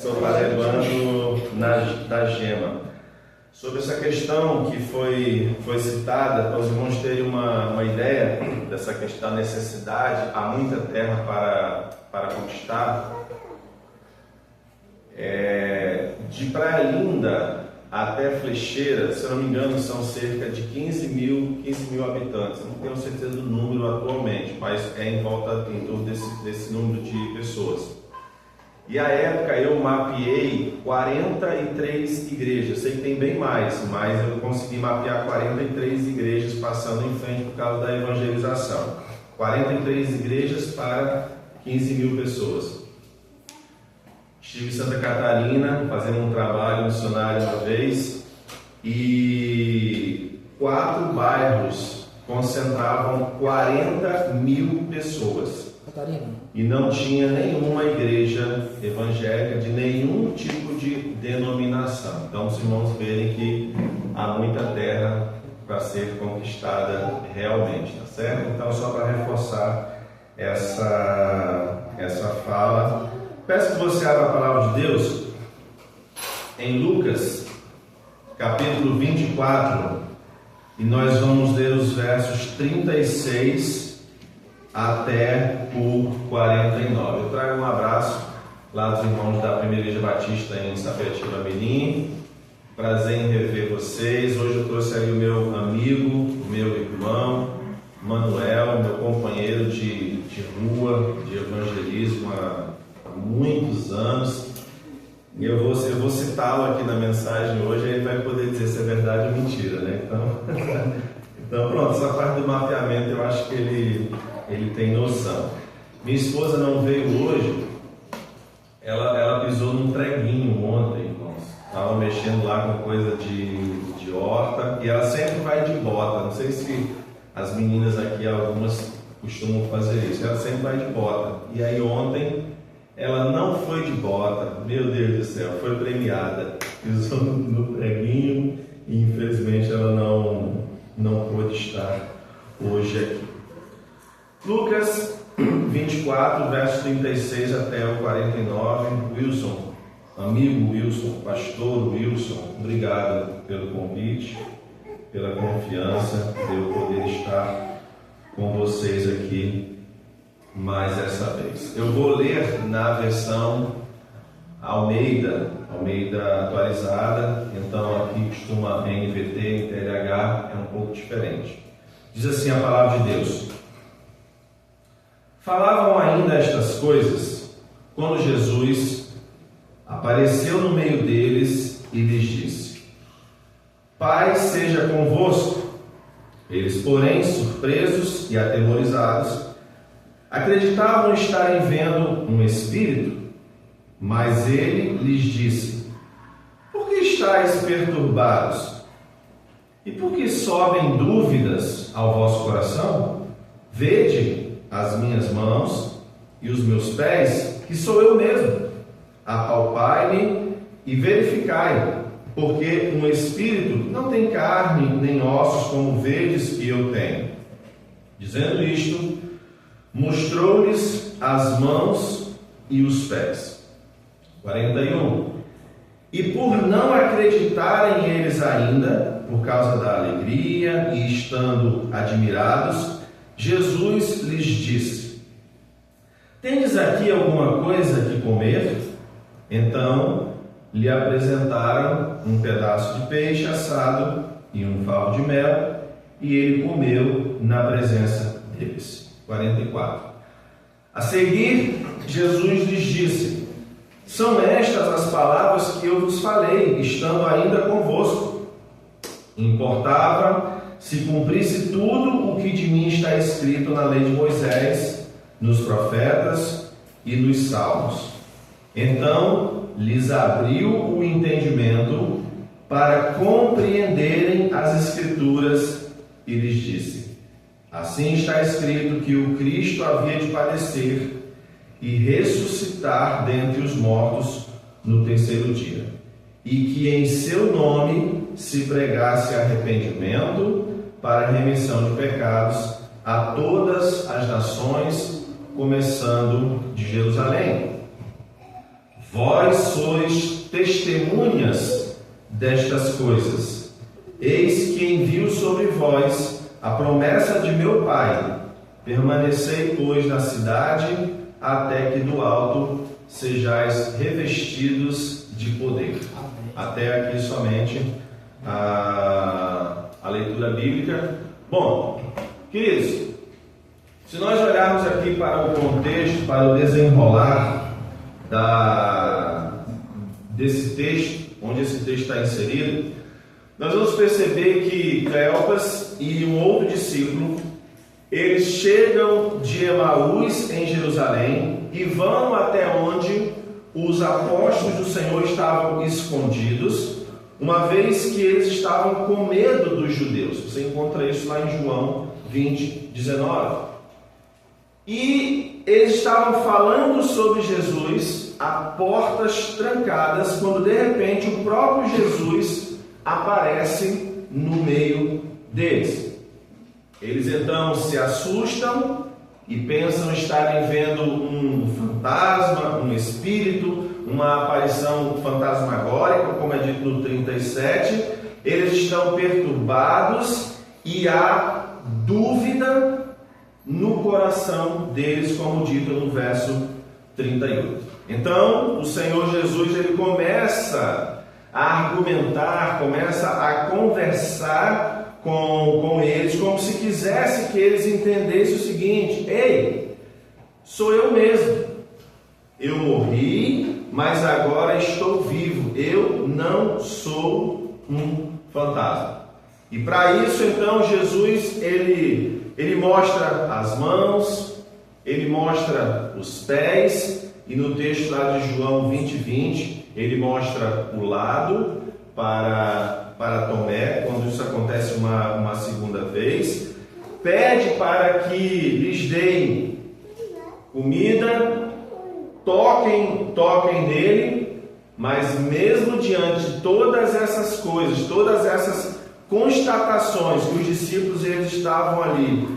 Estou levando da Gema. Sobre essa questão que foi citada, para os irmãos terem uma ideia dessa questão da necessidade, há muita terra para conquistar. De Praia Linda até Flecheira, se eu não me engano, são cerca de 15 mil habitantes. Não tenho certeza do número atualmente, mas é em torno desse número de pessoas. E à época eu mapeei 43 igrejas. Sei que tem bem mais, mas eu consegui mapear 43 igrejas passando em frente por causa da evangelização. 43 igrejas para 15 mil pessoas. Estive em Santa Catarina fazendo um trabalho missionário uma vez e 4 bairros concentravam 40 mil pessoas. Catarina. E não tinha nenhuma igreja evangélica de nenhum tipo de denominação. Então os irmãos verem que há muita terra para ser conquistada realmente, tá certo? Então só para reforçar essa fala, peço que você abra a palavra de Deus em Lucas, capítulo 24, e nós vamos ler os versos 36 até o 49. Eu trago um abraço lá dos irmãos da Primeira Igreja Batista em Sapetiba Mirim. Prazer em rever vocês. Hoje eu trouxe aí o meu amigo, meu irmão Manuel, meu companheiro de rua, de evangelismo há muitos anos. E eu vou citá-lo aqui na mensagem hoje, aí ele vai poder dizer se é verdade ou mentira, né? Então pronto, essa parte do mapeamento eu acho que ele tem noção. Minha esposa não veio hoje, ela pisou num treguinho ontem, irmãos. Estava mexendo lá com coisa de horta, e ela sempre vai de bota. Não sei se as meninas aqui, algumas costumam fazer isso, ela sempre vai de bota. E aí ontem ela não foi de bota, meu Deus do céu, foi premiada, pisou no treguinho e infelizmente ela não pôde estar hoje aqui. Lucas 24, verso 36 até o 49. Wilson, amigo Wilson, pastor Wilson, obrigado pelo convite, pela confiança de eu poder estar com vocês aqui mais essa vez. Eu vou ler na versão Almeida atualizada, então aqui costuma NVT, em TLH é um pouco diferente. Diz assim a palavra de Deus: Falavam ainda estas coisas quando Jesus apareceu no meio deles e lhes disse: Paz seja convosco. Eles, porém, surpresos e atemorizados, acreditavam estarem vendo um espírito, mas ele lhes disse: Por que estáis perturbados? E por que sobem dúvidas ao vosso coração? Vede as minhas mãos e os meus pés, que sou eu mesmo. Apalpai-me e verificai, porque um espírito não tem carne nem ossos como vedes que eu tenho. Dizendo isto, mostrou-lhes as mãos e os pés. 41. E por não acreditarem eles ainda, por causa da alegria e estando admirados, Jesus lhes disse: Tendes aqui alguma coisa que comer? Então lhe apresentaram um pedaço de peixe assado e um favo de mel, e ele comeu na presença deles. 44. A seguir, Jesus lhes disse: São estas as palavras que eu vos falei, estando ainda convosco. Importava se cumprisse tudo o que de mim está escrito na lei de Moisés, nos profetas e nos salmos. Então lhes abriu o entendimento para compreenderem as Escrituras e lhes disse: Assim está escrito que o Cristo havia de padecer e ressuscitar dentre os mortos no terceiro dia, e que em seu nome se pregasse arrependimento para a remissão de pecados a todas as nações, começando de Jerusalém. Vós sois testemunhas destas coisas. Eis que envio sobre vós a promessa de meu Pai. Permanecei, pois, na cidade, até que do alto sejais revestidos de poder. Até aqui somente a leitura bíblica. Bom, queridos, se nós olharmos aqui para o contexto, para o desenrolar desse texto, onde esse texto está inserido, nós vamos perceber que Cleopas e um outro discípulo, eles chegam de Emaús em Jerusalém e vão até onde os apóstolos do Senhor estavam escondidos, uma vez que eles estavam com medo dos judeus. Você encontra isso lá em João 20, 19. E eles estavam falando sobre Jesus a portas trancadas, quando de repente o próprio Jesus aparece no meio deles. Eles então se assustam e pensam estarem vendo um fantasma, um espírito, uma aparição fantasmagórica, como é dito no 37. Eles estão perturbados e há dúvida no coração deles, como dito no verso 38. Então, o Senhor Jesus, ele começa a argumentar, começa a conversar com eles, como se quisesse que eles entendessem o seguinte: ei, sou eu mesmo, eu morri, mas agora estou vivo, eu não sou um fantasma. E para isso, então, Jesus, ele mostra as mãos, ele mostra os pés, e no texto lá de João 20, ele mostra o lado para Tomé, quando isso acontece uma segunda vez. Pede para que lhes deem comida, toquem nele, mas mesmo diante de todas essas coisas, todas essas constatações que os discípulos eles estavam ali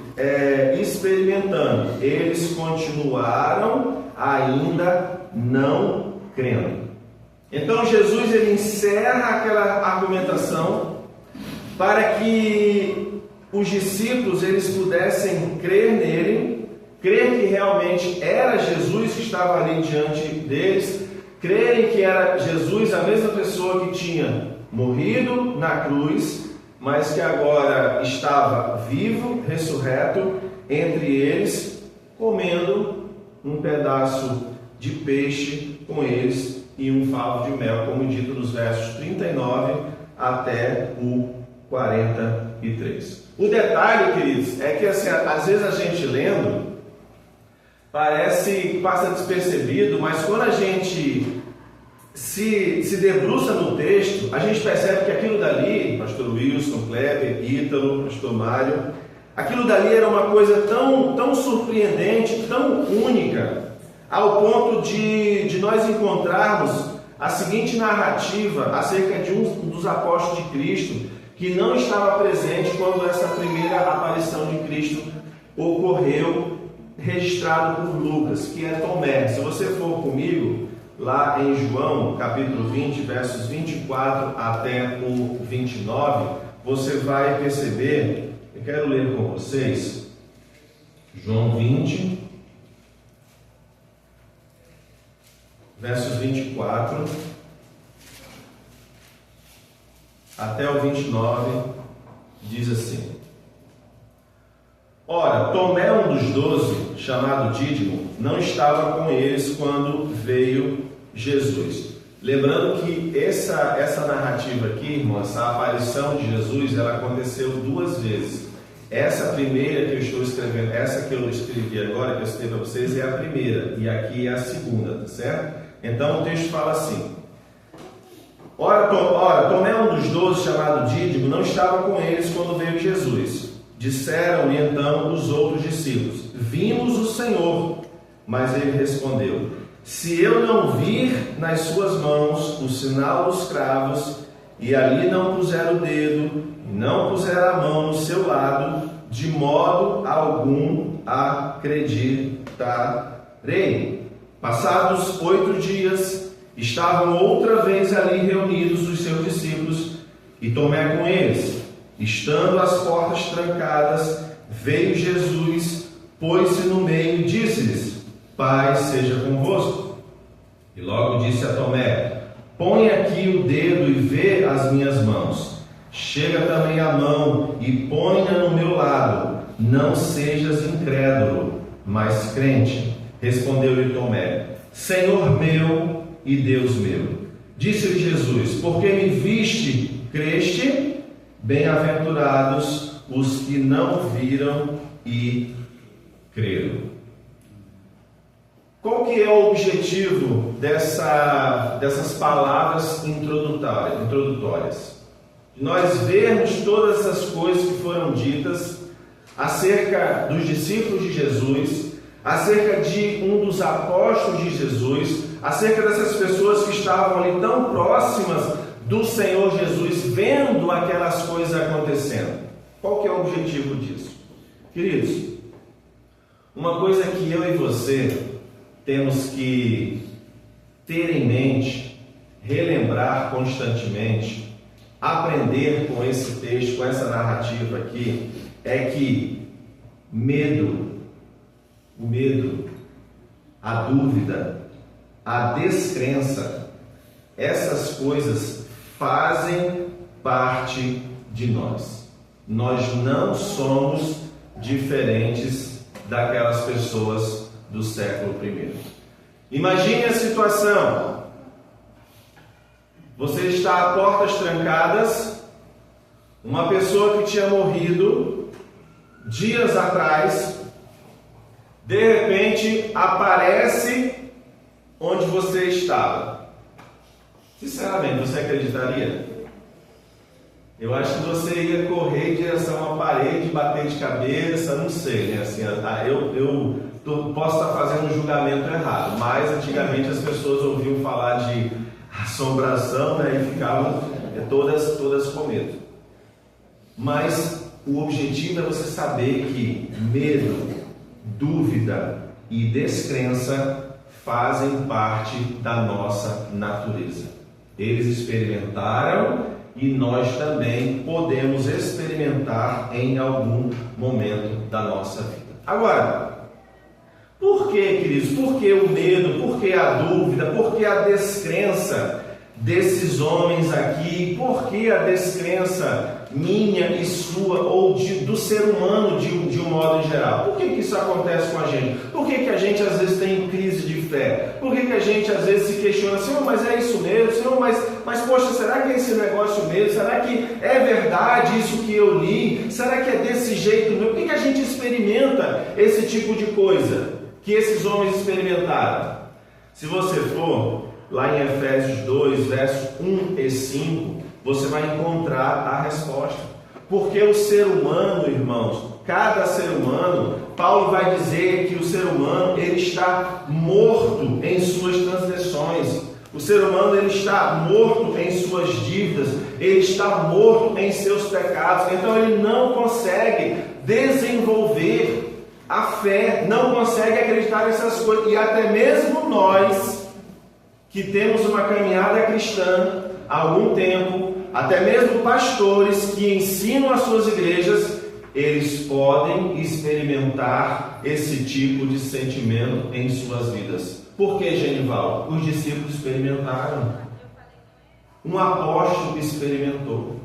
experimentando, eles continuaram ainda não crendo. Então Jesus ele encerra aquela argumentação para que os discípulos eles pudessem crer nele, crer que realmente era Jesus que estava ali diante deles, crerem que era Jesus, a mesma pessoa que tinha morrido na cruz, mas que agora estava vivo, ressurreto, entre eles, comendo um pedaço de peixe com eles e um favo de mel, como dito nos versos 39 até o 43. O detalhe, queridos, é que assim, às vezes a gente lendo, parece que passa despercebido, mas quando a gente se debruça no texto, a gente percebe que aquilo dali, pastor Wilson, Kleber, Ítalo, pastor Mário, aquilo dali era uma coisa tão surpreendente, tão única, ao ponto de nós encontrarmos a seguinte narrativa acerca de um dos apóstolos de Cristo, que não estava presente quando essa primeira aparição de Cristo ocorreu, registrado por Lucas, que é Tomé. Se você for comigo, lá em João, capítulo 20, versos 24 até o 29, você vai perceber, eu quero ler com vocês, João 20, versos 24 até o 29, diz assim: Ora, Tomé, um dos 12, chamado Dídimo, não estava com eles quando veio Jesus. Lembrando que essa narrativa aqui, irmão, essa aparição de Jesus, ela aconteceu duas vezes. Essa primeira que eu estou escrevendo, essa que eu escrevi agora, que eu citei para vocês, é a primeira, e aqui é a segunda, tá certo? Então o texto fala assim: Ora, Tomé, um dos 12, chamado Dídimo, não estava com eles quando veio Jesus. Disseram-lhe então os outros discípulos: Vimos o Senhor. Mas ele respondeu: Se eu não vir nas suas mãos o sinal dos cravos, e ali não puser o dedo, e não puser a mão no seu lado, de modo algum acreditarei. Passados 8 dias, estavam outra vez ali reunidos os seus discípulos e Tomé com eles. Estando as portas trancadas, veio Jesus, pôs-se no meio e disse-lhes: Paz seja convosco. E logo disse a Tomé: Põe aqui o dedo e vê as minhas mãos. Chega também a mão e põe-a no meu lado. Não sejas incrédulo, mas crente. Respondeu-lhe Tomé: Senhor meu e Deus meu. Disse-lhe Jesus: Porque me viste, creste? Bem-aventurados os que não viram e creram. Qual que é o objetivo dessas palavras introdutórias? Nós vermos todas as coisas que foram ditas acerca dos discípulos de Jesus, acerca de um dos apóstolos de Jesus, acerca dessas pessoas que estavam ali tão próximas do Senhor Jesus, vendo aquelas coisas acontecendo. Qual que é o objetivo disso? Queridos, uma coisa que eu e você temos que ter em mente, relembrar constantemente, aprender com esse texto, com essa narrativa aqui, é que o medo, a dúvida, a descrença, essas coisas fazem parte de nós. Nós não somos diferentes daquelas pessoas do século I. Imagine a situação. Você está a portas trancadas, uma pessoa que tinha morrido dias atrás, de repente aparece onde você estava. Sinceramente, você acreditaria? Eu acho que você ia correr em direção a uma parede, bater de cabeça, não sei, né? Assim, eu posso estar fazendo um julgamento errado, mas antigamente as pessoas ouviam falar de assombração, né? E ficavam todas com medo. Mas o objetivo é você saber que medo, dúvida e descrença fazem parte da nossa natureza. Eles experimentaram e nós também podemos experimentar em algum momento da nossa vida. Agora, por que, queridos? Por que o medo? Por que a dúvida? Por que a descrença desses homens aqui? Por que a descrença minha e sua, ou do ser humano de um modo em geral? Por que isso acontece com a gente? Por que a gente às vezes tem crise de fé? Por que a gente às vezes se questiona, Senhor, mas é isso mesmo? Senhor, mas poxa, será que é esse negócio mesmo? Será que é verdade isso que eu li? Será que é desse jeito mesmo? Por que a gente experimenta esse tipo de coisa que esses homens experimentaram? Se você for lá em Efésios 2, versos 1 e 5, você vai encontrar a resposta. Porque o ser humano, irmãos, cada ser humano, Paulo vai dizer que o ser humano, ele está morto em suas transgressões. O ser humano, ele está morto em suas dívidas, ele está morto em seus pecados. Então ele não consegue desenvolver a fé, não consegue acreditar nessas coisas. E até mesmo nós, que temos uma caminhada cristã há algum tempo, até mesmo pastores que ensinam as suas igrejas, eles podem experimentar esse tipo de sentimento em suas vidas. Por que, Genival? Os discípulos experimentaram. Um apóstolo experimentou.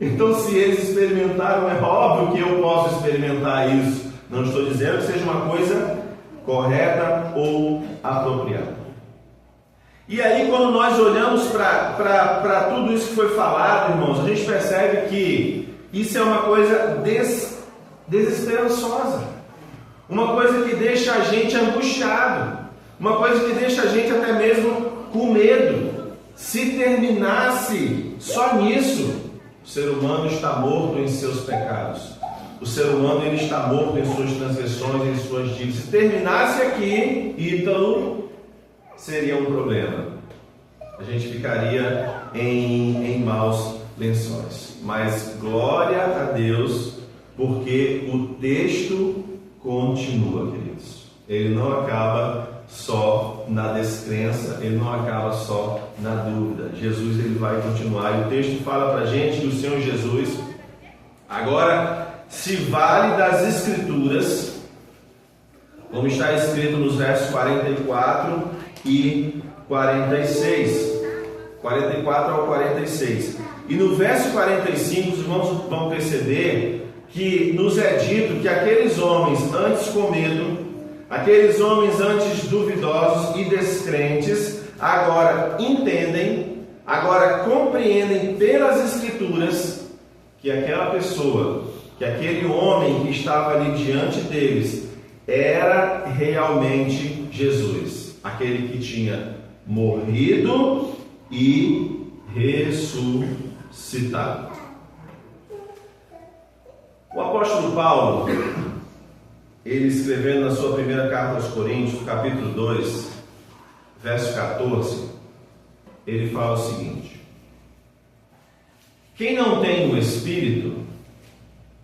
Então, se eles experimentaram, é óbvio que eu posso experimentar isso. Não estou dizendo que seja uma coisa correta ou apropriada. E aí, quando nós olhamos para tudo isso que foi falado, irmãos, a gente percebe que isso é uma coisa desesperançosa, uma coisa que deixa a gente angustiado, uma coisa que deixa a gente até mesmo com medo. Se terminasse só nisso, o ser humano está morto em seus pecados, o ser humano ele está morto em suas transgressões, em suas dívidas. Se terminasse aqui, Ítalo, seria um problema. A gente ficaria em maus lençóis. Mas glória a Deus, porque o texto continua, queridos. Ele não acaba só na descrença, ele não acaba só na dúvida. Jesus, ele vai continuar, e o texto fala para a gente que o Senhor Jesus agora se vale das Escrituras, como está escrito nos versos 44 e 46, 44 ao 46. E no verso 45, os irmãos vão perceber que nos é dito que aqueles homens antes com medo, aqueles homens antes duvidosos e descrentes, agora entendem, agora compreendem pelas Escrituras que aquela pessoa, que aquele homem que estava ali diante deles, era realmente Jesus, aquele que tinha morrido e ressuscitado. O apóstolo Paulo, ele escrevendo na sua primeira carta aos Coríntios, capítulo 2, verso 14, ele fala o seguinte: quem não tem o Espírito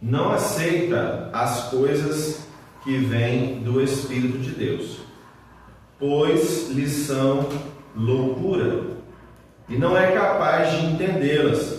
não aceita as coisas que vêm do Espírito de Deus, pois lhes são loucura, e não é capaz de entendê-las,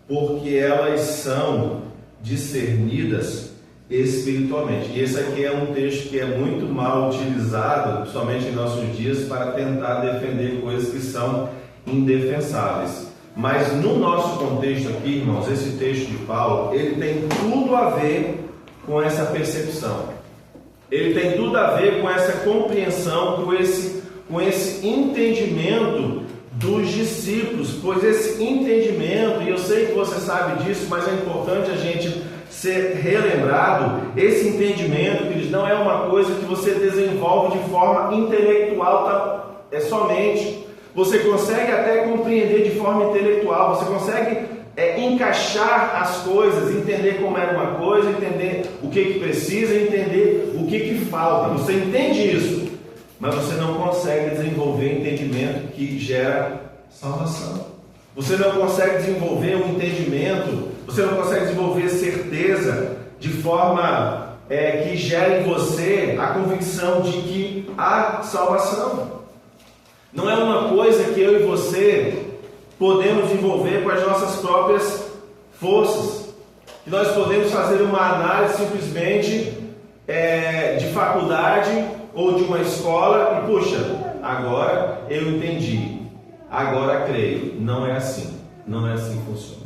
porque elas são discernidas espiritualmente. E esse aqui é um texto que é muito mal utilizado, principalmente em nossos dias, para tentar defender coisas que são indefensáveis. Mas no nosso contexto aqui, irmãos, esse texto de Paulo, ele tem tudo a ver com essa percepção. Ele tem tudo a ver com essa compreensão, com esse entendimento dos discípulos, pois esse entendimento, e eu sei que você sabe disso, mas é importante a gente ser relembrado, esse entendimento, queridos, não é uma coisa que você desenvolve de forma intelectual, tá? É somente, você consegue até compreender de forma intelectual, você consegue encaixar as coisas, entender como era uma coisa, entender o que precisa, entender o que falta, você entende isso, mas você não consegue desenvolver entendimento que gera salvação. Você não consegue desenvolver um entendimento, você não consegue desenvolver certeza de forma que gere em você a convicção de que há salvação. Não é uma coisa que eu e você podemos desenvolver com as nossas próprias forças, que nós podemos fazer uma análise simplesmente de faculdade ou de uma escola e, puxa, agora eu entendi, agora creio. Não é assim, não é assim que funciona.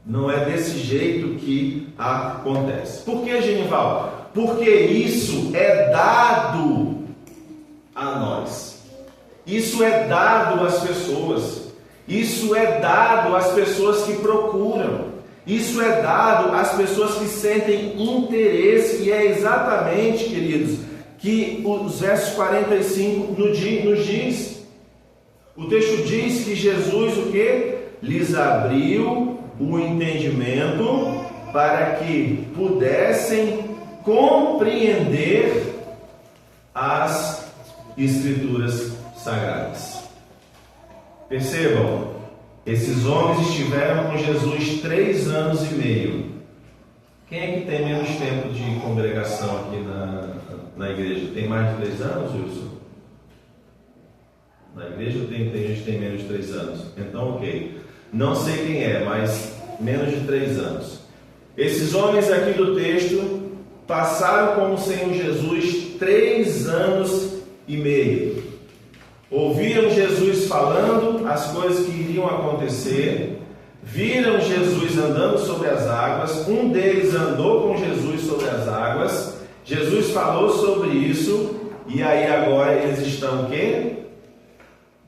Não é desse jeito que acontece. Por que, Genival? Porque isso é dado a nós. Isso é dado às pessoas. Isso é dado às pessoas que procuram. Isso é dado às pessoas que sentem interesse. E é exatamente, queridos, que os versos 45 nos diz. O texto diz que Jesus o quê? Lhes abriu o entendimento para que pudessem compreender as Escrituras Sagradas. Percebam, esses homens estiveram com Jesus 3 anos e meio. Quem é que tem menos tempo de congregação aqui na igreja? Tem mais de 3 anos, Wilson? Na igreja tem gente que tem menos de 3 anos. Então, ok. Não sei quem é, mas menos de 3 anos. Esses homens aqui do texto passaram com o Senhor Jesus 3 anos e meio. Ouviram Jesus falando as coisas que iriam acontecer. Viram Jesus andando sobre as águas. Um deles andou com Jesus sobre as águas. Jesus falou sobre isso. E aí agora eles estão o quê?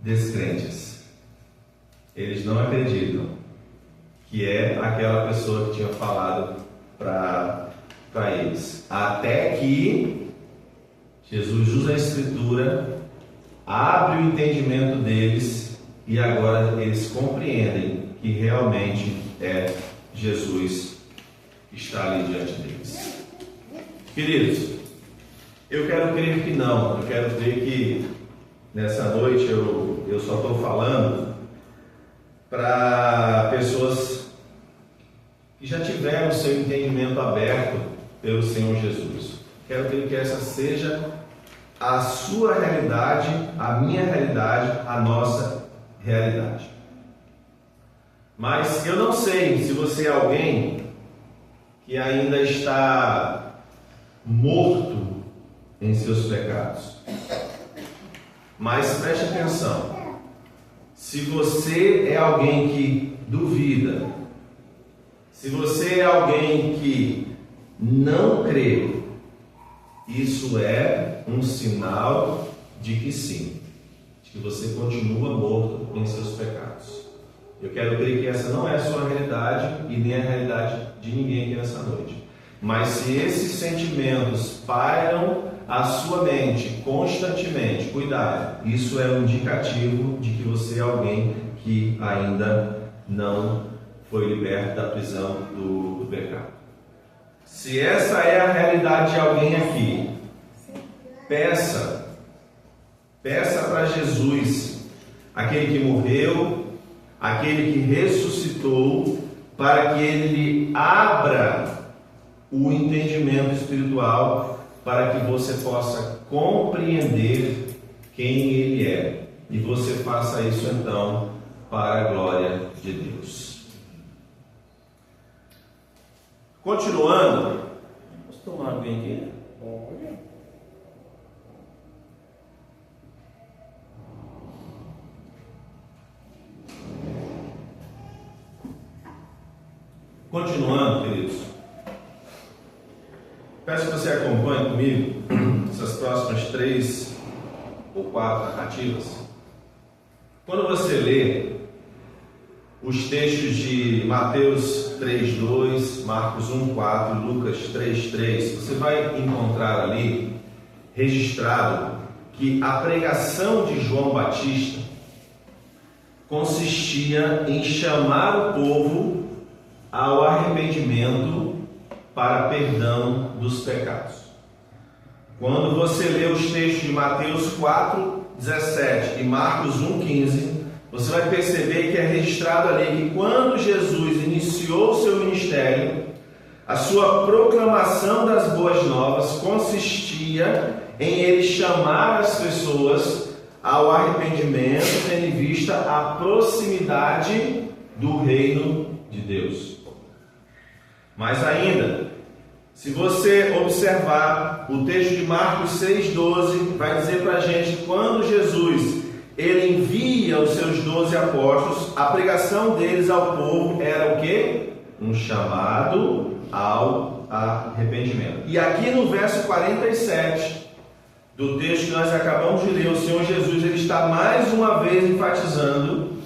Descrentes. Eles não acreditam que é aquela pessoa que tinha falado para eles. Até que Jesus usa a Escritura, abre o entendimento deles e agora eles compreendem que realmente é Jesus que está ali diante deles. Queridos, eu quero crer que não. Eu quero crer que nessa noite eu só estou falando para pessoas que já tiveram o seu entendimento aberto pelo Senhor Jesus. Quero que essa seja a sua realidade, a minha realidade, a nossa realidade. Mas eu não sei se você é alguém que ainda está morto em seus pecados. Mas preste atenção, se você é alguém que duvida, se você é alguém que não crê, isso é um sinal de que sim, de que você continua morto em seus pecados. Eu quero crer que essa não é a sua realidade e nem a realidade de ninguém aqui nessa noite. Mas se esses sentimentos pairam a sua mente constantemente, cuidado, isso é um indicativo de que você é alguém que ainda não foi liberto da prisão do pecado. Se essa é a realidade de alguém aqui, peça para Jesus, aquele que morreu, aquele que ressuscitou, para que ele lhe abra o entendimento espiritual, para que você possa compreender quem ele é, e você faça isso então para a glória de Deus. Continuando, posso tomar alguém aqui? Olha. Continuando, queridos, peço que você acompanhe comigo essas próximas 3 ou 4 narrativas. Quando você lê os textos de Mateus 3:2, Marcos 1:4, Lucas 3:3, você vai encontrar ali registrado que a pregação de João Batista consistia em chamar o povo ao arrependimento para perdão dos pecados. Quando você lê os textos de Mateus 4:17 e Marcos 1:15, você vai perceber que é registrado ali que quando Jesus iniciou o seu ministério, a sua proclamação das boas novas consistia em ele chamar as pessoas ao arrependimento, tendo em vista a proximidade do reino de Deus. Mais ainda, se você observar o texto de Marcos 6:12, vai dizer para a gente que quando Jesus ele envia os seus 12 apóstolos, a pregação deles ao povo era o quê? Um chamado ao arrependimento. E aqui no verso 47 do texto que nós acabamos de ler, o Senhor Jesus ele está mais uma vez enfatizando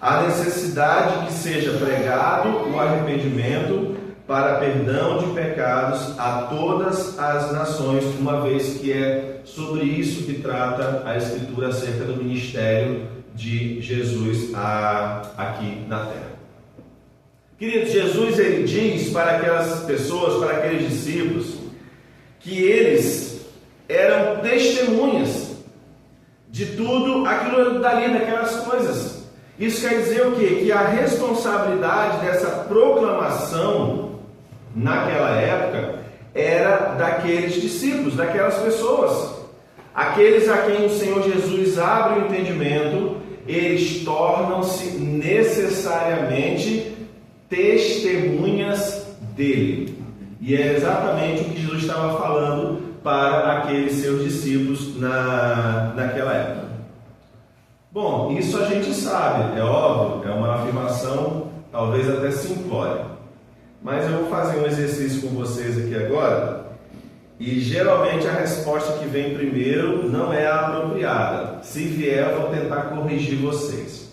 a necessidade que seja pregado o arrependimento para perdão de pecados a todas as nações, uma vez que é sobre isso que trata a Escritura acerca do ministério de Jesus aqui na terra. Queridos, Jesus ele diz para aquelas pessoas, para aqueles discípulos, que eles eram testemunhas de tudo aquilo dali, daquelas coisas. Isso quer dizer o quê? Que a responsabilidade dessa proclamação naquela época era daqueles discípulos, daquelas pessoas. Aqueles a quem o Senhor Jesus abre o entendimento, eles tornam-se necessariamente testemunhas dele. E é exatamente o que Jesus estava falando para aqueles seus discípulos naquela época. Bom, isso a gente sabe, é óbvio, é uma afirmação talvez até simplória. Mas eu vou fazer um exercício com vocês aqui agora, e geralmente a resposta que vem primeiro não é a apropriada. Se vier, eu vou tentar corrigir vocês.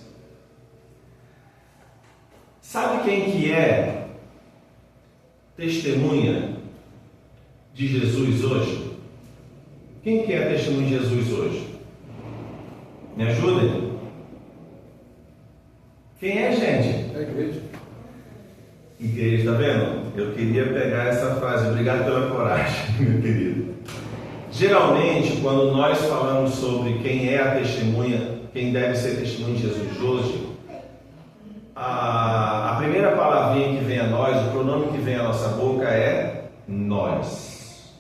Sabe quem que é testemunha de Jesus hoje? Quem que é testemunha de Jesus hoje? Me ajudem? Quem é, gente? É a igreja. Igreja, tá vendo? Eu queria pegar essa frase. Obrigado pela coragem, meu querido. Geralmente, quando nós falamos sobre quem é a testemunha, quem deve ser testemunha de Jesus hoje, a primeira palavrinha que vem a nós, o pronome que vem à nossa boca é nós.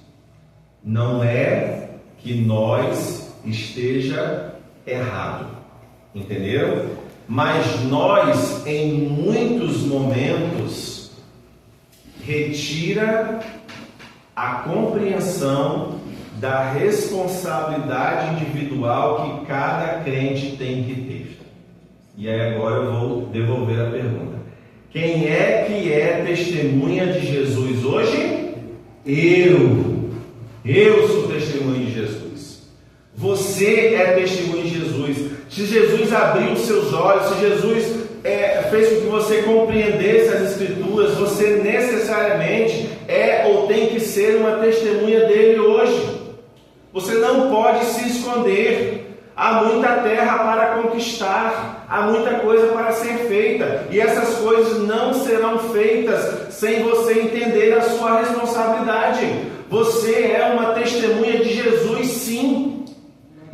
Não é que nós esteja errado. Entenderam? Mas nós, em muitos momentos, retira a compreensão da responsabilidade individual que cada crente tem que ter. E aí agora eu vou devolver a pergunta. Quem é que é testemunha de Jesus hoje? Eu sou testemunha de Jesus. Você é testemunha de Jesus. Se Jesus abriu os seus olhos, se Jesus fez com que você compreendesse as Escrituras, você necessariamente é ou tem que ser uma testemunha dele hoje. Você não pode se esconder. Há muita terra para conquistar, há muita coisa para ser feita, e essas coisas não serão feitas sem você entender a sua responsabilidade. Você é uma testemunha de Jesus, sim,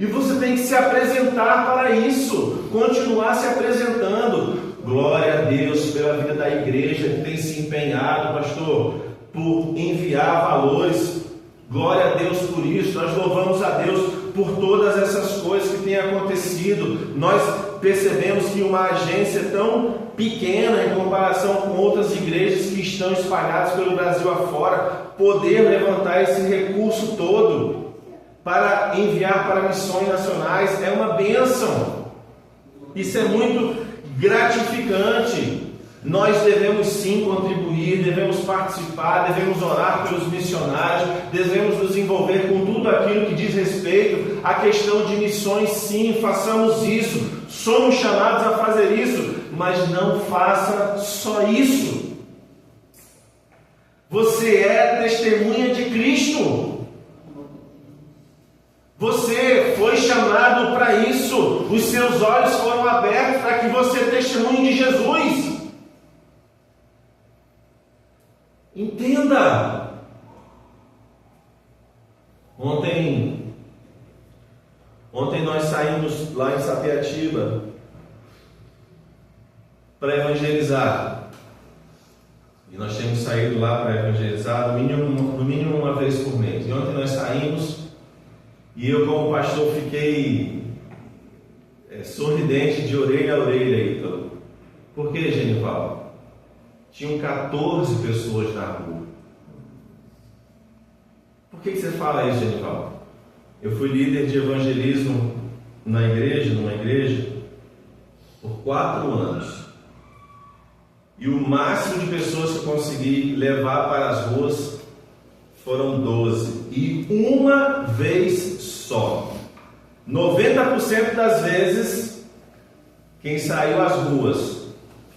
e você tem que se apresentar para isso, continuar se apresentando. Glória a Deus pela vida da igreja que tem se empenhado, pastor, por enviar valores. Glória a Deus por isso. Nós louvamos a Deus por todas essas coisas que têm acontecido. Nós percebemos que uma agência tão pequena em comparação com outras igrejas que estão espalhadas pelo Brasil afora, poder levantar esse recurso todo para enviar para missões nacionais é uma bênção. Isso é muito gratificante. Nós devemos sim contribuir, devemos participar, devemos orar pelos missionários, devemos nos envolver com tudo aquilo que diz respeito à questão de missões, sim, façamos isso, somos chamados a fazer isso, mas não faça só isso. Você é testemunha de Cristo. Você foi chamado para isso, os seus olhos foram abertos para que você testemunhe de Jesus. Entenda. Ontem nós saímos lá em Sapetiba para evangelizar. E nós temos saído lá para evangelizar no mínimo uma vez por mês. E ontem nós saímos e eu, como pastor, fiquei sorridente de orelha a orelha aí. Por que, Genival? Tinham 14 pessoas na rua. Por que você fala isso, Genival? Eu fui líder de evangelismo numa igreja, por 4 anos. E o máximo de pessoas que eu consegui levar para as ruas foram 12. E uma vez só. 90% das vezes, quem saiu às ruas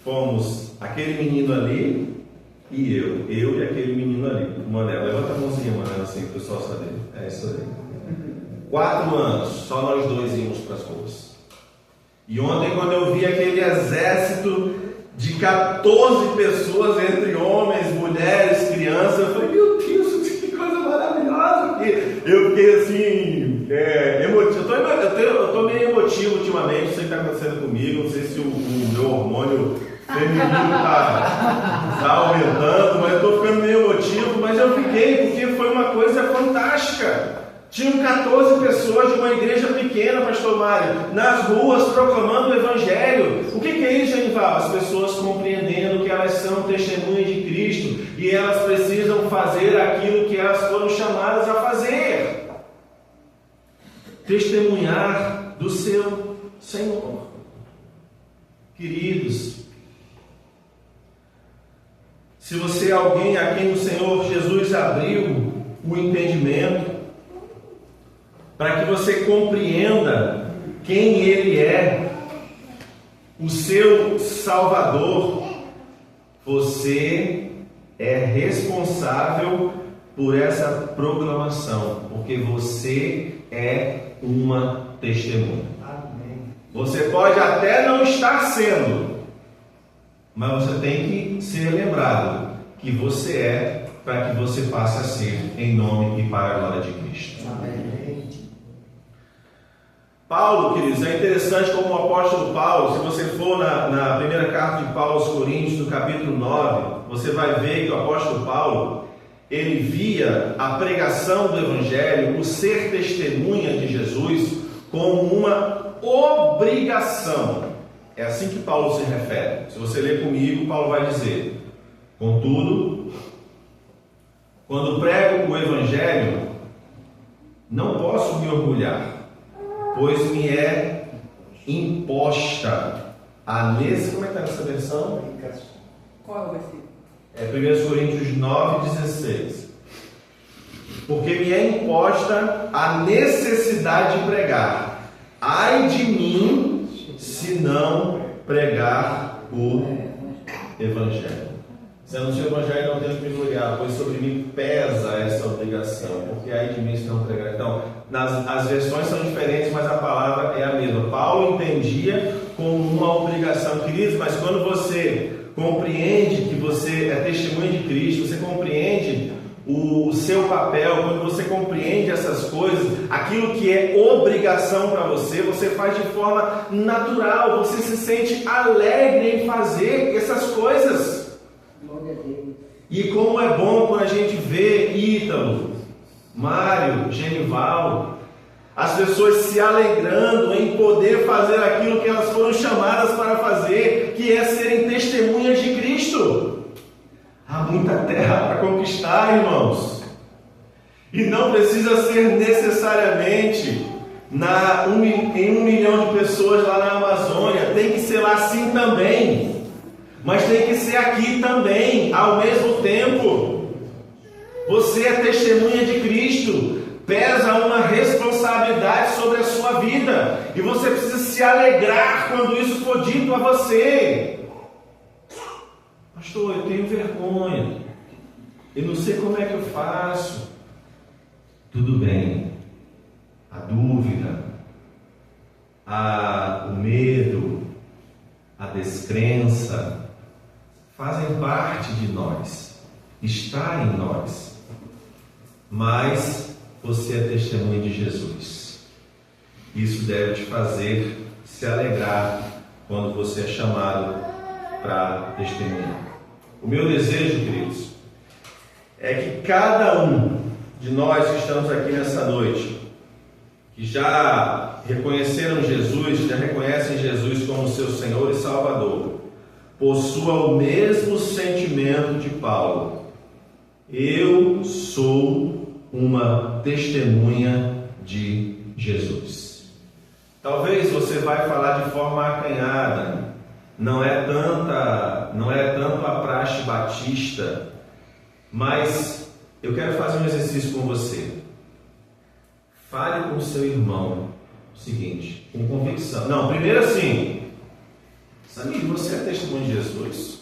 fomos aquele menino ali e eu e aquele menino ali. Manel, levanta a mãozinha, Manel, assim, para o pessoal saber. É isso aí. 4 anos, só nós dois íamos para as ruas. E ontem, quando eu vi aquele exército de 14 pessoas, entre homens, mulheres, crianças, eu falei, meu Deus, que coisa maravilhosa. Eu fiquei assim, emotivo. Eu estou meio emotivo ultimamente, não sei o que está acontecendo comigo, não sei se o meu hormônio feminino está aumentando, mas eu estou ficando meio emotivo, mas eu fiquei, porque foi uma coisa fantástica. Tinham 14 pessoas de uma igreja pequena, pastor Mário, nas ruas proclamando o evangelho. O que é isso, Genival? As pessoas compreendendo que elas são testemunhas de Cristo e elas precisam fazer aquilo que elas foram chamadas a fazer. Testemunhar do seu Senhor. Queridos, se você é alguém a quem o Senhor Jesus abriu o entendimento, para que você compreenda quem Ele é, o seu Salvador, você é responsável por essa proclamação, porque você é uma testemunha. Amém. Você pode até não estar sendo, mas você tem que ser lembrado que você é, para que você passe a ser, em nome e para a glória de Cristo. Amém. Paulo, queridos, é interessante como o apóstolo Paulo, se você for na primeira carta de Paulo aos Coríntios, no capítulo 9, você vai ver que o apóstolo Paulo, ele via a pregação do Evangelho, o ser testemunha de Jesus, como uma obrigação. É assim que Paulo se refere. Se você ler comigo, Paulo vai dizer: contudo, quando prego o Evangelho, não posso me orgulhar, pois me é imposta a nesse... Como é que está nessa versão? Qual é o versículo? É 1 Coríntios 9,16. Porque me é imposta a necessidade de pregar. Ai de mim, se não pregar o Evangelho. Se anunciar o Evangelho, não tenho que me gloriar, pois sobre mim pesa essa obrigação. Porque ai de mim, se não pregar. Então, as versões são diferentes, mas a palavra é a mesma. Paulo entendia como uma obrigação, queridos, mas quando você compreende que você é testemunha de Cristo, você compreende o seu papel, quando você compreende essas coisas, aquilo que é obrigação para você, você faz de forma natural, você se sente alegre em fazer essas coisas. Glória a Deus. E como é bom quando a gente vê Ítalo, Mário, Genival, as pessoas se alegrando em poder fazer aquilo que elas foram chamadas para fazer, que é serem testemunhas de Cristo. Há muita terra para conquistar, irmãos. E não precisa ser necessariamente em 1 milhão de pessoas lá na Amazônia. Tem que ser lá sim também. Mas tem que ser aqui também, ao mesmo tempo. Você é testemunha de Cristo. Pesa uma responsabilidade sobre a sua vida. E você precisa se alegrar quando isso for dito a você. Pastor, eu tenho vergonha. Eu não sei como é que eu faço. Tudo bem. A dúvida, o medo, a descrença fazem parte de nós. Está em nós. Mas você é testemunha de Jesus. Isso deve te fazer se alegrar quando você é chamado para testemunhar. O meu desejo, queridos, é que cada um de nós que estamos aqui nessa noite, que já reconheceram Jesus, já reconhecem Jesus como seu Senhor e Salvador, possua o mesmo sentimento de Paulo. Eu sou uma testemunha de Jesus. Talvez você vai falar de forma acanhada, não é tanto a praxe batista, mas eu quero fazer um exercício com você. Fale com o seu irmão o seguinte, com convicção. Não, primeiro assim, Samir, você é testemunha de Jesus?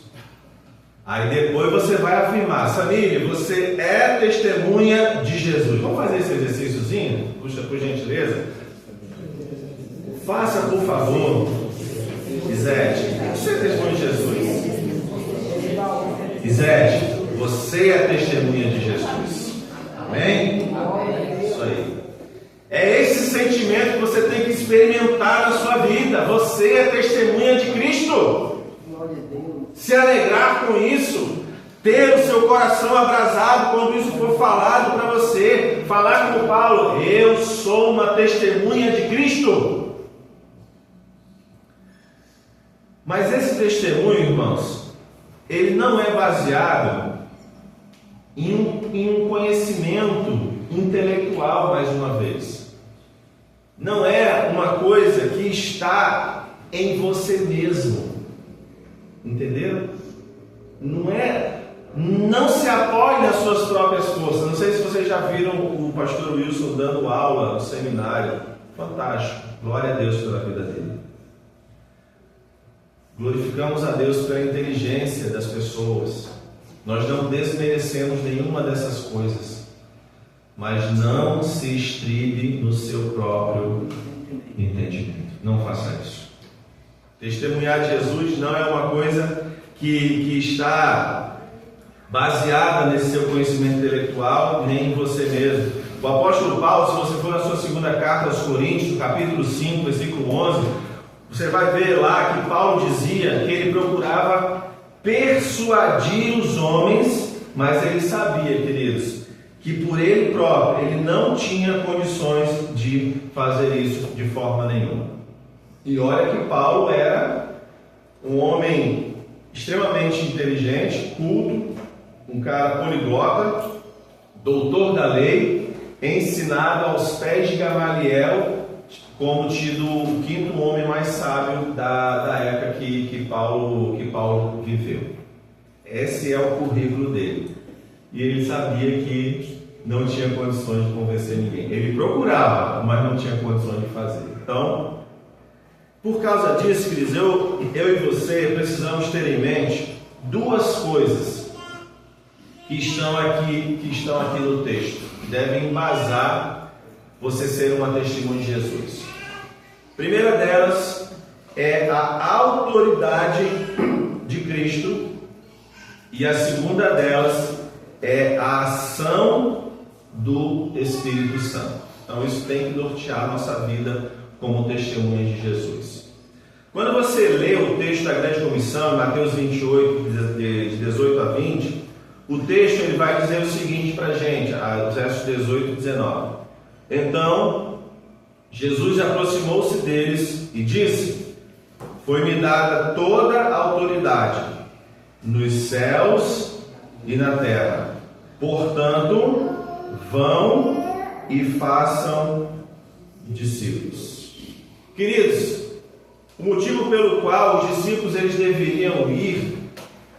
Aí depois você vai afirmar, Samir, você é testemunha de Jesus. Vamos fazer esse exercíciozinho? Puxa, por gentileza. Faça, por favor. Isete, você é testemunha de Jesus? Isete, você é testemunha de Jesus. Amém? Isso aí. É esse sentimento que você tem que experimentar na sua vida. Você é testemunha de Cristo. Se alegrar com isso. Ter o seu coração abrasado quando isso for falado para você. Falar como Paulo, eu sou uma testemunha de Cristo. Mas esse testemunho, irmãos, ele não é baseado em um conhecimento intelectual, mais uma vez. Não é uma coisa que está em você mesmo. Entenderam? Não se apoie nas suas próprias forças. Não sei se vocês já viram o pastor Wilson dando aula no seminário. Fantástico. Glória a Deus pela vida dele. Glorificamos a Deus pela inteligência das pessoas. Nós não desmerecemos nenhuma dessas coisas. Mas não se estribe no seu próprio entendimento. Não faça isso. Testemunhar de Jesus não é uma coisa que está baseada nesse seu conhecimento intelectual, nem em você mesmo. O apóstolo Paulo, se você for na sua segunda carta aos Coríntios, capítulo 5, versículo 11, você vai ver lá que Paulo dizia que ele procurava persuadir os homens mas ele sabia, queridos, que por ele próprio ele não tinha condições de fazer isso de forma nenhuma. E olha que Paulo era um homem extremamente inteligente, culto, um cara poliglota, doutor da lei, ensinado aos pés de Gamaliel, como tido o quinto homem mais sábio da época que Paulo viveu. Esse é o currículo dele. E ele sabia que não tinha condições de convencer ninguém. Ele procurava, mas não tinha condições de fazer. Então, por causa disso, queridos, eu e você precisamos ter em mente duas coisas que estão aqui no texto, que devem embasar você ser uma testemunha de Jesus. A primeira delas é a autoridade de Cristo, e a segunda delas é a ação do Espírito Santo. Então isso tem que nortear a nossa vida como testemunha de Jesus. Quando você lê o texto da Grande Comissão, em Mateus 28, de 18 a 20, o texto ele vai dizer o seguinte para a gente, os versos 18 e 19. Então, Jesus aproximou-se deles e disse: foi-me dada toda a autoridade nos céus e na terra. Portanto, vão e façam discípulos. Queridos, o motivo pelo qual os discípulos eles deveriam ir,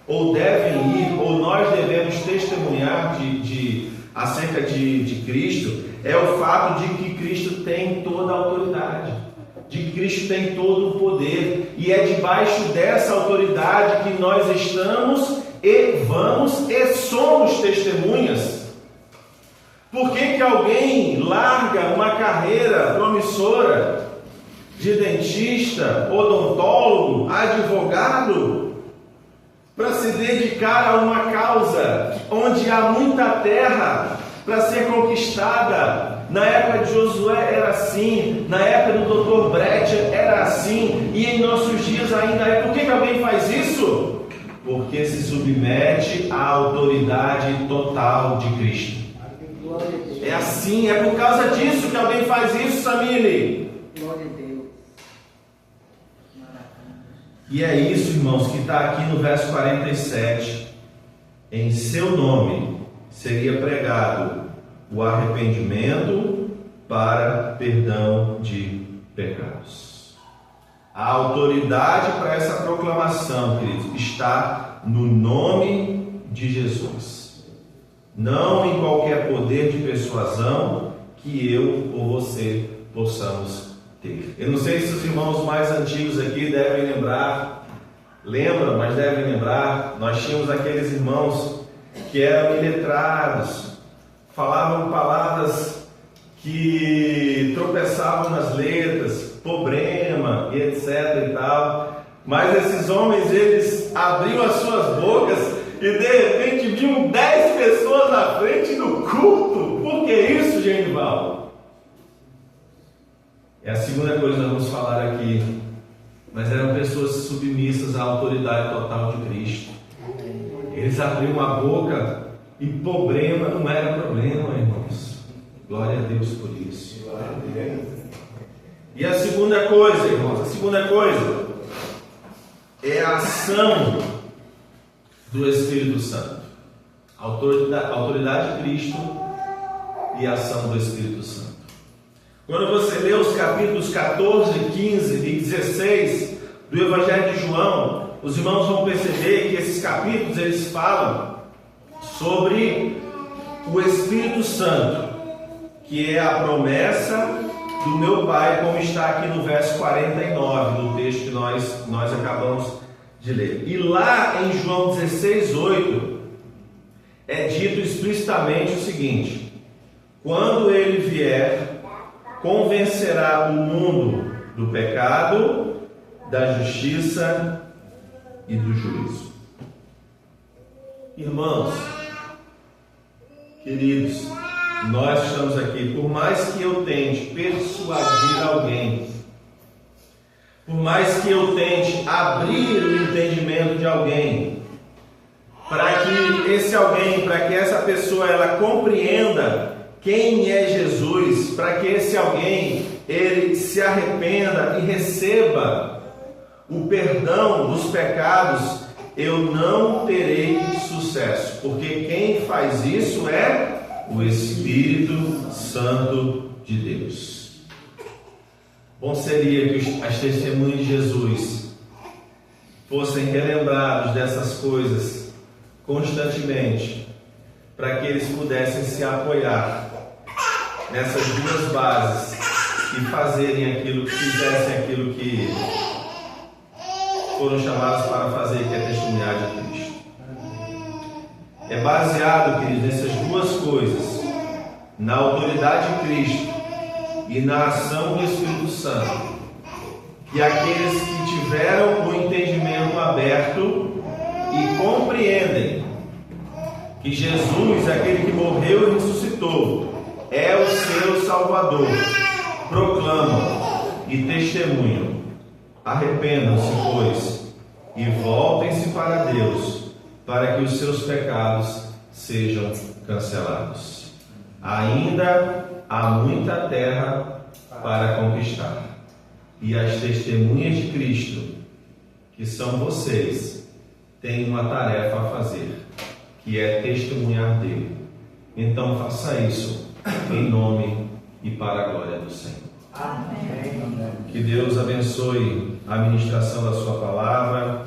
ou devem ir, ou nós devemos testemunhar acerca de Cristo, é o fato de que Cristo tem toda a autoridade, de que Cristo tem todo o poder, e é debaixo dessa autoridade que nós estamos e vamos e somos testemunhas. Por que alguém larga uma carreira promissora de dentista, odontólogo, advogado, para se dedicar a uma causa onde há muita terra para ser conquistada? Na época de Josué era assim, na época do Dr. Brett era assim, e em nossos dias ainda é. Por que alguém faz isso? Porque se submete à autoridade total de Cristo. É assim, é por causa disso que alguém faz isso, Samile. Glória a Deus. E é isso, irmãos, que está aqui no verso 47. Em seu nome seria pregado o arrependimento para perdão de pecados. A autoridade para essa proclamação, queridos, está no nome de Jesus. Não em qualquer poder de persuasão que eu ou você possamos ter. Eu não sei se os irmãos mais antigos aqui devem lembrar, mas devem lembrar, nós tínhamos aqueles irmãos que eram iletrados, falavam palavras que tropeçavam nas letras, problema e etc e tal, mas esses homens, eles abriam as suas bocas e de repente viam 10 pessoas na frente do culto. Por que isso, Genival? É a segunda coisa que nós vamos falar aqui. Mas eram pessoas submissas à autoridade total de Cristo. Eles abriam a boca e problema não era problema, irmãos. Glória a Deus por isso. E a segunda coisa, irmãos, é a ação do Espírito Santo. A autoridade de Cristo e a ação do Espírito Santo. Quando você lê os capítulos 14, 15 e 16 do Evangelho de João, os irmãos vão perceber que esses capítulos eles falam sobre o Espírito Santo, que é a promessa do meu Pai, como está aqui no verso 49 do texto que nós acabamos de ler. E lá em João 16:8 é dito explicitamente o seguinte: quando ele vier, convencerá o mundo do pecado, da justiça e do juízo. Irmãos, queridos, nós estamos aqui, por mais que eu tente persuadir alguém, por mais que eu tente abrir o entendimento de alguém, para que esse alguém, para que essa pessoa ela compreenda quem é Jesus, para que esse alguém ele se arrependa e receba o perdão dos pecados, eu não terei sucesso, porque quem faz isso é o Espírito Santo de Deus. Bom seria que as testemunhas de Jesus fossem relembrados dessas coisas constantemente, para que eles pudessem se apoiar nessas duas bases e fizessem aquilo que foram chamados para fazer, que é testemunhar de Cristo. É baseado, queridos, nessas duas coisas, na autoridade de Cristo e na ação do Espírito Santo, que aqueles que tiveram o entendimento aberto e compreendem que Jesus, aquele que morreu e ressuscitou, é o seu Salvador, proclamam e testemunham. Arrependam-se, pois, e voltem-se para Deus, para que os seus pecados sejam cancelados. Ainda há muita terra para conquistar, e as testemunhas de Cristo, que são vocês, têm uma tarefa a fazer, que é testemunhar dele. Então faça isso em nome e para a glória do Senhor. Amém. Que Deus abençoe a ministração da sua palavra,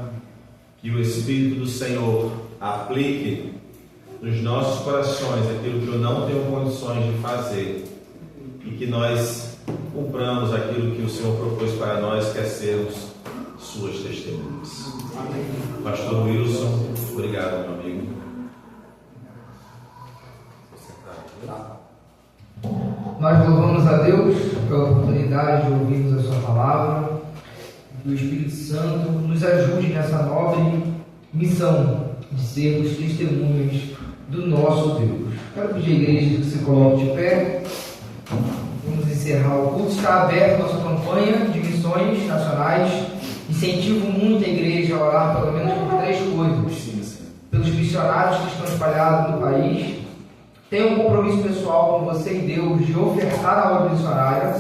que o Espírito do Senhor aplique nos nossos corações aquilo que eu não tenho condições de fazer, e que nós cumpramos aquilo que o Senhor propôs para nós, que é sermos suas testemunhas. Amém. Pastor Wilson, obrigado, meu amigo. Nós louvamos a Deus pela oportunidade de ouvirmos a sua palavra, que o Espírito Santo nos ajude nessa nobre missão de sermos testemunhas do nosso Deus. Quero pedir à igreja que se coloque de pé. Vamos encerrar o culto. Está aberto a nossa campanha de missões nacionais. Incentivo muito a igreja a orar pelo menos por 3 coisas: pelos missionários que estão espalhados no país. Tenha um compromisso pessoal com você e Deus de ofertar a obra missionária.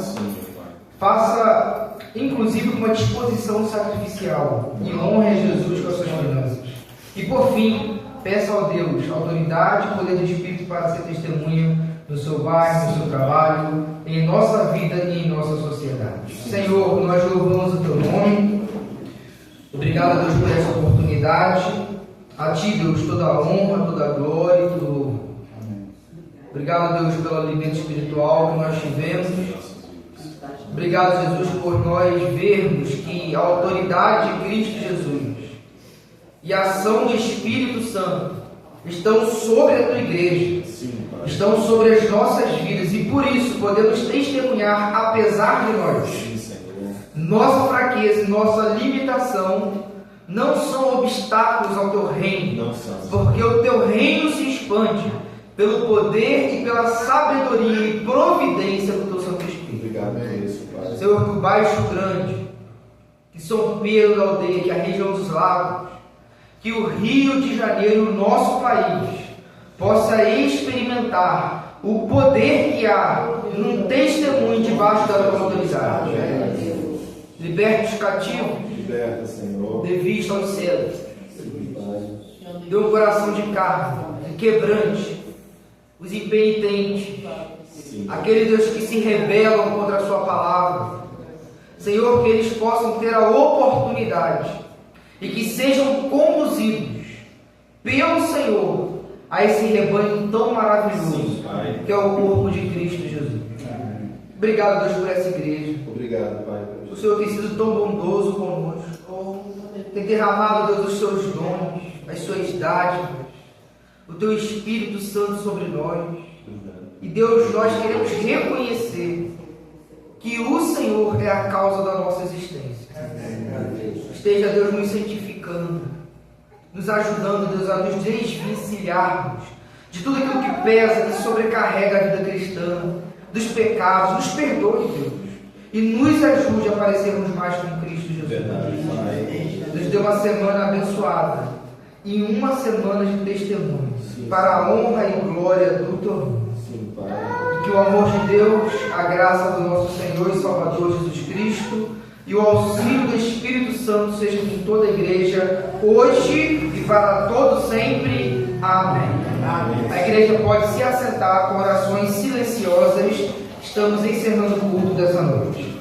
Faça, inclusive, uma disposição sacrificial e honre a Jesus com as suas finanças. E, por fim, peça ao Deus autoridade e poder do Espírito para ser testemunha no seu bairro, no seu trabalho, em nossa vida e em nossa sociedade. Senhor, nós louvamos o Teu nome. Obrigado a Deus por essa oportunidade. A Ti, Deus, toda a honra, toda a glória e todo o louvor. Obrigado, Deus, pelo alimento espiritual que nós tivemos. Obrigado, Jesus, por nós vermos que a autoridade de Cristo Jesus e a ação do Espírito Santo estão sobre a Tua igreja, estão sobre as nossas vidas, e por isso podemos testemunhar apesar de nós. Nossa fraqueza e nossa limitação não são obstáculos ao Teu reino, porque o Teu reino se expande pelo poder e pela sabedoria e providência do Teu Santo Espírito. Obrigado por isso, Pai. Senhor, que o Baixo Grande, que São Pedro da Aldeia, que a região dos lagos, que o Rio de Janeiro, nosso país, possa experimentar o poder que há num testemunho debaixo da Tua autoridade. Liberta os cativos, Liberta, Senhor. dê vista aos cegos, dê um coração de carne, de quebrante, os impenitentes, aqueles, Deus, que se rebelam contra a Sua palavra. Senhor, que eles possam ter a oportunidade e que sejam conduzidos pelo Senhor a esse rebanho tão maravilhoso, que é o corpo de Cristo Jesus. Obrigado, Deus, por essa igreja. Obrigado, Pai. O Senhor tem sido tão bondoso conosco, tem derramado, Deus, os Seus dons, as Suas dádivas, o Teu Espírito Santo sobre nós. E Deus, nós queremos reconhecer que o Senhor é a causa da nossa existência. Esteja, Deus, nos santificando, nos ajudando, Deus, a nos desvencilharmos de tudo aquilo que pesa, que sobrecarrega a vida cristã, dos pecados. Nos perdoe, Deus, e nos ajude a parecermos mais com Cristo Jesus. Nos dê uma semana abençoada, e uma semana de testemunho, Sim, para a Senhor. honra e glória do teu nome. Sim, Pai. E que o amor de Deus, a graça do nosso Senhor e Salvador Jesus Cristo e o auxílio do Espírito Santo seja com toda a igreja, hoje e para todo sempre. Amém. Amém. A igreja pode se assentar com orações silenciosas. Estamos encerrando o culto dessa noite.